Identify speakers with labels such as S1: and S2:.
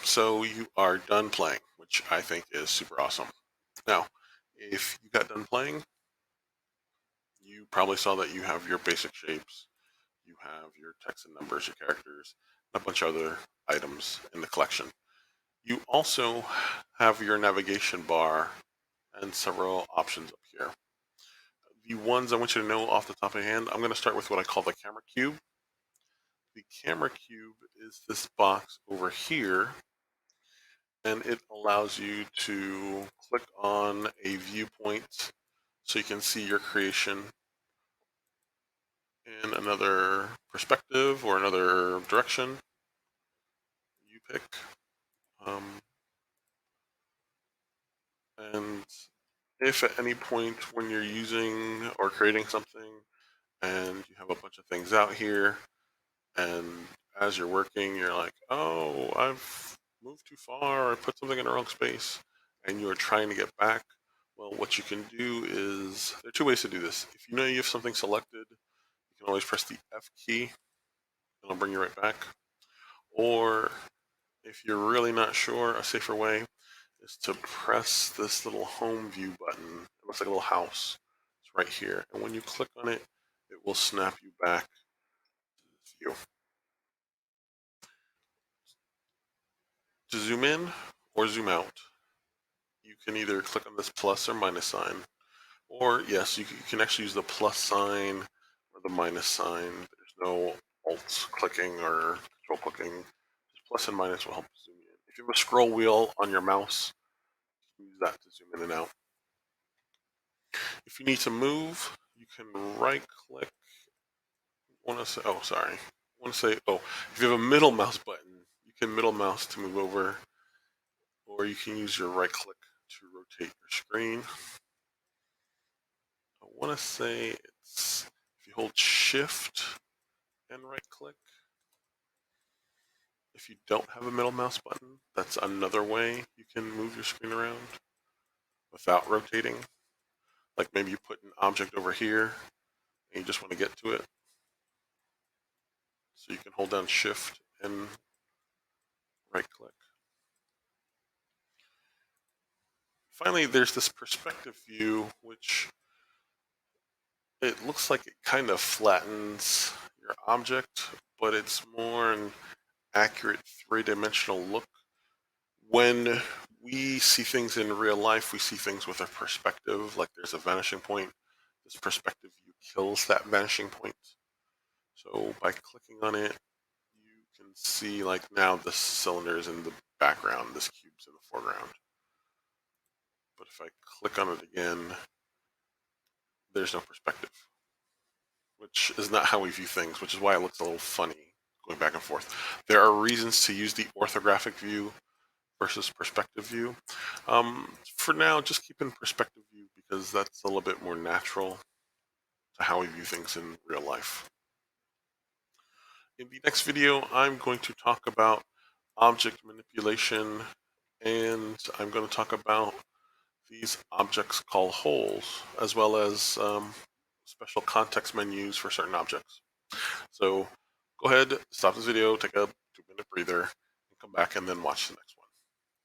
S1: So you are done playing, which I think is super awesome. Now, if you got done playing, you probably saw that you have your basic shapes, you have your text and numbers, your characters, and a bunch of other items in the collection. You also have your navigation bar and several options up here. The ones I want you to know off the top of your hand, I'm going to start with what I call the camera cube. The camera cube is this box over here, and it allows you to click on a viewpoint so you can see your creation in another perspective or another direction you pick. And if at any point when you're using or creating something and you have a bunch of things out here, and as you're working, you're like, oh, I've moved too far, I put something in the wrong space, and you're trying to get back. Well, what you can do is, there are two ways to do this. If you know you have something selected, you can always press the F key, and it'll bring you right back. Or if you're really not sure, a safer way is to press this little home view button. It looks like a little house. It's right here. And when you click on it, it will snap you back to this view. To zoom in or zoom out, you can either click on this plus or minus sign. Or yes, you can actually use the plus sign or the minus sign. There's no alt clicking or control clicking. Just plus and minus will help zoom in. If you have a scroll wheel on your mouse, you can use that to zoom in and out. If you need to move, you can right click. If you have a middle mouse button, you can middle mouse to move over, or you can use your right click to rotate your screen. I want to say it's, if you hold shift and right click. If you don't have a middle mouse button, that's another way you can move your screen around without rotating. Like maybe you put an object over here and you just want to get to it. So you can hold down shift and right click. Finally, there's this perspective view, which it looks like it kind of flattens your object, but it's more an accurate three-dimensional look. When we see things in real life, we see things with a perspective, like there's a vanishing point. This perspective view kills that vanishing point. So by clicking on it, you can see like now this cylinder is in the background, this cube's in the foreground. But if I click on it again, there's no perspective, which is not how we view things, which is why it looks a little funny going back and forth. There are reasons to use the orthographic view versus perspective view. For now, just keep in perspective view because that's a little bit more natural to how we view things in real life. In the next video, I'm going to talk about object manipulation, and I'm going to talk about these objects called holes, as well as special context menus for certain objects. So go ahead, stop this video, take a 2-minute breather, and come back and then watch the next.